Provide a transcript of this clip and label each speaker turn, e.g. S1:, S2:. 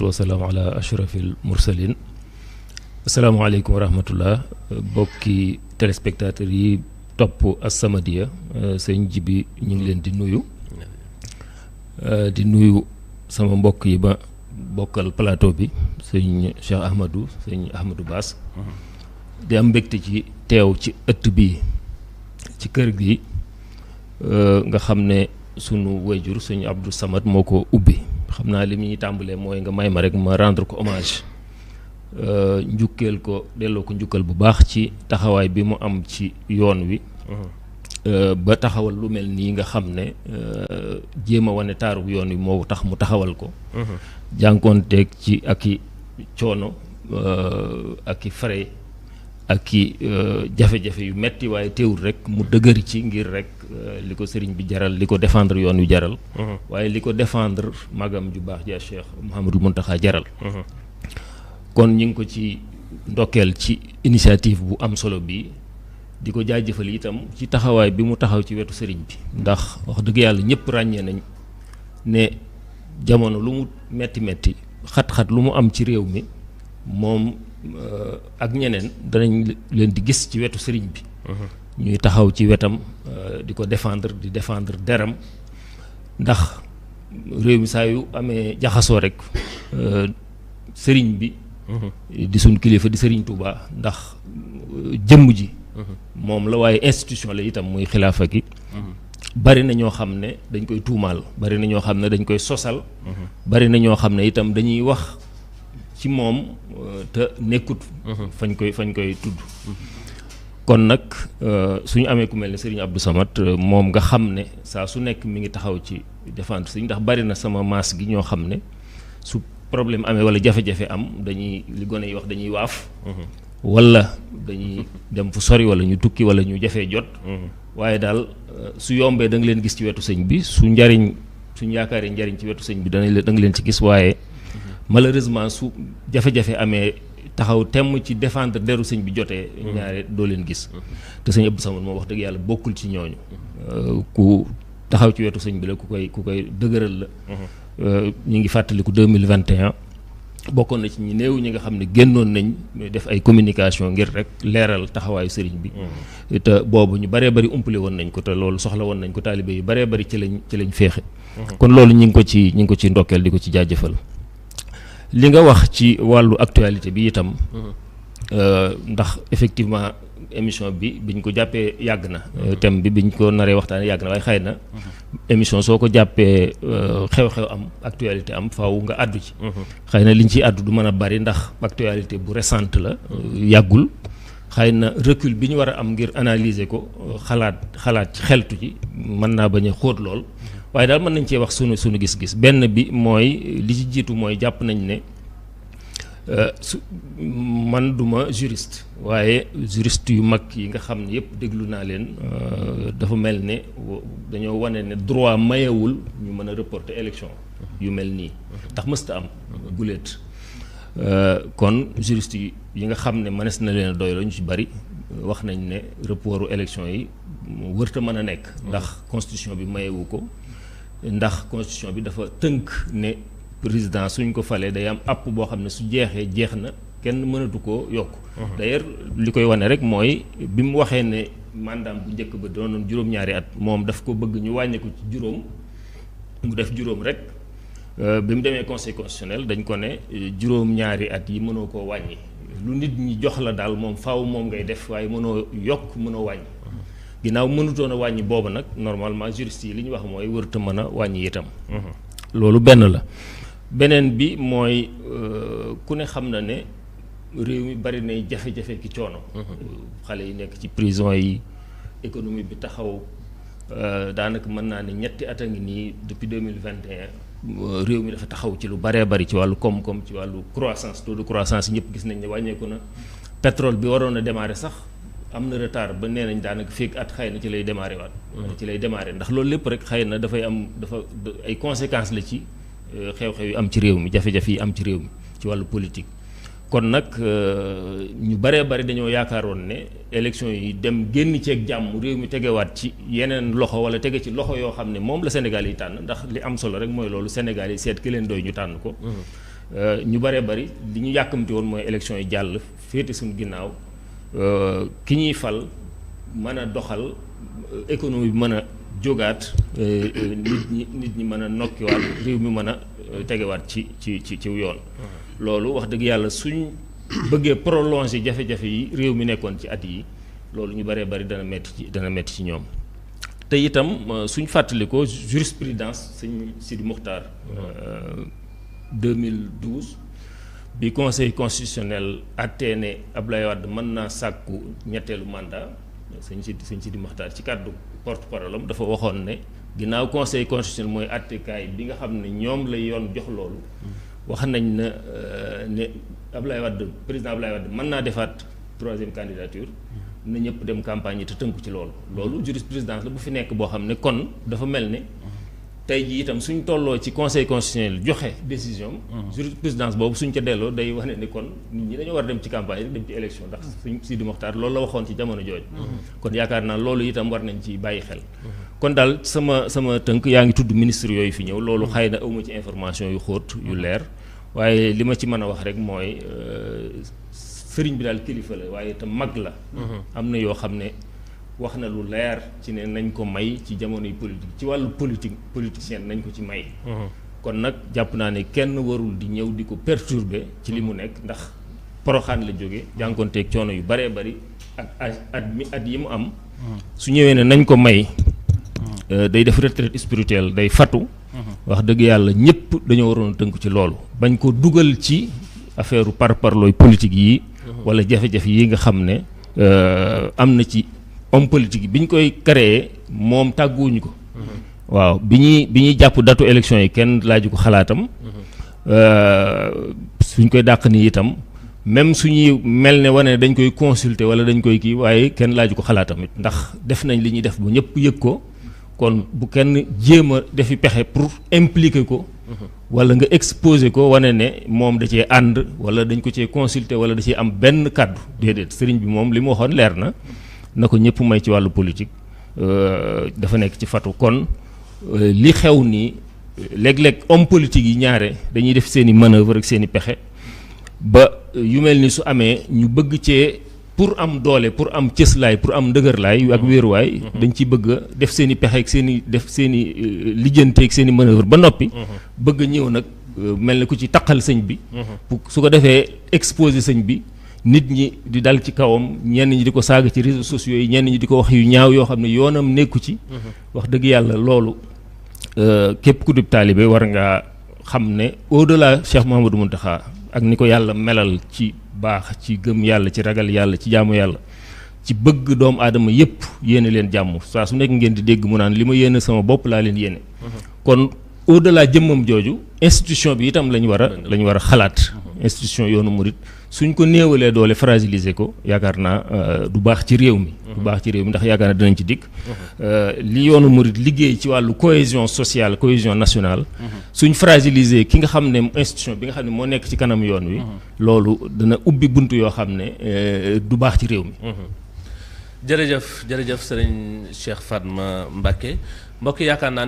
S1: wasalaam ala ashrafil mursalin. asalaamaaleykum wa rahmatullah, bokki téléspectateurs yi topp As-Samadiyya. sëñ Jibi ñu ngi leen di nuyu sama mbokk yi ba bokkal plateau bi, sëñ Cheikh Ahmadou, sëñ Ahmadou Bass. di am mbégte ci teew ci ëtt bi ci kër gi nga xam ne sunu wayjur sëñ Abdou Samad moo ko ubbi. xam naa li muy tàmbalee mooy nga may ma rek ma rendre ko hommage, njukkeel ko, delloo ko njukkal bu baax ci taxawaay bi mu am ci yoon wi. ba taxawal lu mel nii nga xam ne jéem a wane taaru yoon wi moo tax mu taxawal ko. jànkoonteeg ci ak i coono ak i frais ak i jafe-jafe yu metti, waaye teewul rek mu dëgër ci ngir rek li ko sëriñ bi jaral, li ko défendre yoon wi jaral. waaye li ko défendre magam ju baax ja Cheikh Mouhamadou Mountakha jaral. kon ñu ngi ko ci ndokkeel ci initiative bu am solo bi, di ko jaajëfal itam ci taxawaay bi mu taxaw ci wetu sëriñ bi. ndax wax dëgg yàlla ñëpp ràññee nañ ne jamono lu mu metti metti, xat-xat lu mu am ci réew mi, moom ak ñeneen danañ leen di gis ci wetu sëriñ bi. ñuy taxaw ci wetam di ko défendre, di défendre deram. ndax réew mi saa yu amee jaxasoo rek sëriñ bi di suñ kilifa di sëriñ Touba, ndax jëmm ji moom la, waaye institution la itam muy xilaafa gi. bari na ñoo xam ne dañ koy tuumaal, bari na ñoo xam ne dañ koy sosal, bari na ñoo xam ne itam dañuy wax ci moom te nekkut fañ koy tudd. kon nag suñu amee ku mel ne Serigne Abdou Samad moom nga xam ne saa su nekk mi ngi taxaw ci défendre Serigne, ndax bari na sama maas gi ñoo xam ne su problème amee wala jafe-jafe am dañuy, li gone yi wax, dañuy waaf. wala dañuy dem fu sori, wala ñu tukki, wala ñu jafee jot. waaye daal su yombee da nga leen gis ci wetu sëñ bi, suñ yaakaaree njariñ ci wetu sëñ bi da nga leen ci gis. waaye malheureusement su jafe-jafe amee taxaw temm ci défendre deru sëñ bi jotee, ñaare doo leen gis. te sëñ Abdou Samad moom wax dëgg yàlla bokkul ci ñooñu. ku taxaw ci wetu sëñ bi la, ku koy dëgëral la. ñu ngi fàttaliku 2021 bokkoon na ci ñi néew ñi nga xam ne génnoon nañ def ay communication ngir rek leeral taxawaayu sëriñ bi. te boobu ñu baree bari umpale woon nañ ko, te loolu soxla woon nañ ko, taalibe yu baree bari ci lañ féexe. kon loolu ñu ngi ko ci ndokkeel, di ko ci jaajëfal. li nga wax ci wàllu actualité bi itam, ndax effectivement émission bi biñ ko jàppee yàgg na. thème bi biñ ko naree waxtaanee yàgg na, waaye xëy na émission soo ko jàppee xew-xew am, actualité am, faaw nga àddu ci. xëy na liñ ciy àddu du mën a bari ndax actualité bu récente la, yàggul. xëy na recul bi ñu war a am ngir analyser ko, xalaat ci xeltu ci, mën naa bañ a xóot lool. waaye daal mën nañ cee wax sunu gis-gis. benn bi mooy, li ci jiitu mooy jàpp nañ ne man duma juriste, waaye juriste yu mag yi nga xam ne yëpp déglu naa leen, dafa mel ne dañoo wane ne droit mayewul ñu mën a reporter élection yu mel nii, ndax mësta am guléet. kon juriste yi nga xam ne mënees na leen a doy la ñu ci bari wax nañ ne reportu élection yi wërta mën a nekk, ndax constitution bi mayewu ko. ndax constitution bi dafa tënk ne président suñ ko falee day am app boo xam ne su jeexee jeex na, kenn mënatu koo yokk. d'ailleurs li koy wane rek mooy bi mu waxee ne mandaam bu njëkk ba doonoon juróom-ñaari at, moom daf ko bëgg ñu wàññi ko ci juróom, mu def juróom rek. bi mu demee conseil constitutionnel dañ ko ne juróom-ñaari at yi mënoo koo wàññi, lu nit ñi jox la daal moom faaw moom ngay def, waaye mënoo yokk, mënoo wàññi. ginnaaw mënutoon a wàññi boobu nag normalement juriste yi li ñu wax mooy wërta mën a wàññi itam. loolu benn la. beneen bi mooy ku ne xam na ne réew mi bari nay jafe-jafe ki coono. xale yi nekk ci prison yi, économie bi taxaw, daanaka mën naa ne ñetti at a ngi nii depuis 2021 réew mi dafa taxaw ci lu baree bari ci wàllu koom-koom, ci wàllu croissance, taux de croissance ñëpp gis nañ ne wàññeeku na. pétrole bi waroon a démarrer sax am na retard ba nee nañ daanaka fekk at xëy na ci lay démarrer waat. ci lay démarrer ndax loolu lépp rek xëy na dafa ay conséquences la ci xew-xew yi am ci réew mi, jafe-jafe yi am ci réew mi ci wàllu politique. kon nag ñu baree bari dañoo yaakaaroon ne élection yi dem génn ceeg jàmm, réew mi tegewaat ci yeneen loxo, wala tege ci loxo yoo xam ne moom la Sénégal yi tànn, ndax li am solo rek mooy loolu, Sénégal yi seet ki leen doy ñu tànn ko. ñu bëree bëri li ñu yàkkamti woon mooy élection yi jàll féete suñu ginnaaw ki ñuy fal mën a doxal économie bi mën a jógaat nit ñi mën a nokkiwaat réew mi mën a tegewaat ci yoon. loolu wax dëgg yàlla suñ bëggee prolonger jafe-jafe yi réew mi nekkoon ci at yi loolu ñu bëree bëri dana metti ci ñoom. te itam suñ fàttalikoo jurisprudence sëñ Sidi Muxtaar 2012 bi conseil constitutionnel attee ne Abdoulaye Wade mën naa sàkku ñetteelu mandat sëñ Sidi Muxtaar ci kàddu porte-parole am dafa waxoon ne ginnaaw conseil constitutionnel mooy attekaay bi nga xam ne ñoom la yoon jox loolu wax nañ na ne Abdoulaye Wade président Abdoulaye Wade mën naa defaat 3e candidature na ñëpp dem campagne yi te tënku ci loolu jurisprudence la bu fi nekk boo xam ne kon dafa mel ne tey jii itam suñ tolloo ci conseil constitutionnel joxe décision jurisprudence boobu suñ ca delloo day wane ni kon nit ñi dañoo war a dem ci campagne rek dem ci élection ndax suñ Sidi Mokhtar loolu la waxoon ci jamono jooju kon yaakaar naa loolu itam war nañ ci bàyyi xel kon daal sama tënk yaa ngi tudd ministre yooyu fi ñëw loolu xëy na awma ci information yu xóot yu leer waaye li ma ci mën a wax rek mooy sëriñ bi daal kilifa la waaye itam mag la am na yoo xam ne wax na lu leer ci ne nañ ko may ci jamonoy politique ci wàllu politicien nañ ko ci may kon nag jàpp naa ne kenn warul di ñëw di ko perturber ci li mu nekk ndax Poroxaan la jóge jànkoonteeg coono yu baree bari ak at yi mu am su ñëwee ne nañ ko may day def retraite spirituelle day fatu wax dëgg yàlla ñëpp dañoo waroon a tënk ci loolu bañ ko dugal ci affaire parparlooy politique yi wala jafe-jafe yi nga xam ne am na ci homme politique bi ñu koy créé moom tàgguwuñu ko waaw bi ñuy jàpp datu élection yi kenn laaju ko xalaatam suñ koy dàq nii itam même suñuy mel ne wane dañ koy consulter wala dañ koy kii waaye kenn laaju ko xalaatam it ndax def nañ li ñuy def ba ñëpp yëg ko kon bu kenn jéem a defi pexe pour impliquer ko wala nga exposer ko wane ne moom da cee ànd wala dañ ko cee consulter wala da cee am benn kàddu déedéet sëriñ bi moom li mu waxoon leer na ko ñëpp may ci wàllu politique dafa nekk ci fatu kon li xew nii léeg-léeg homme politique yi ñaare dañuy def seen i manœuvre ak seen i pexe ba yu mel ni su amee ñu bëgg cee pour am doole pour am cëslaay pour am ndëgërlaay ak wéeruwaay dañ ciy bëgg a def seen i pexe ak seen i def seen i lijjante ak seen i manœuvre ba noppi bëgg ñëw nag mel ni ku ci taqal sëñ bi pour su ko defee exposer sëñ bi nit ñi di dal ci kawam ñenn ñi di ko saaga ci réseaux sociaux yi ñenn ñi di ko wax yu ñaaw yoo xam ne yoonam nekku ci wax dëgg yàlla loolu képp ku dib taalibe war nga xam ne au-delà Cheikh Mouhamadou Mountakha ak ni ko yàlla melal ci baax ci gëm yàlla ci ragal yàlla ci jaamu yàlla ci bëgg doomu aadama yépp yéene leen jàmm saa su nekk ngeen di dégg mu naan li ma yéene sama bopp laa leen yéene kon au-delà jëmmam jooju institution bi itam lañ war a xalaat institution yoonu murit suñ ko néewalee doole fragiliser ko yaakaar naa du baax ci réew mi ndax yaakaar naa dinañ ci dikk li yoonu murit liggéey ci wàllu cohésion sociale cohésion nationale suñ fragiliser ki nga xam ne institution bi nga xam ne moo nekk ci kanam yoon wi loolu dana ubbi bunt yoo xam ne du baax ci réew mi
S2: jërëjëf sëriñ Cheikh Fatma Mbacké mbokk yaakaar naa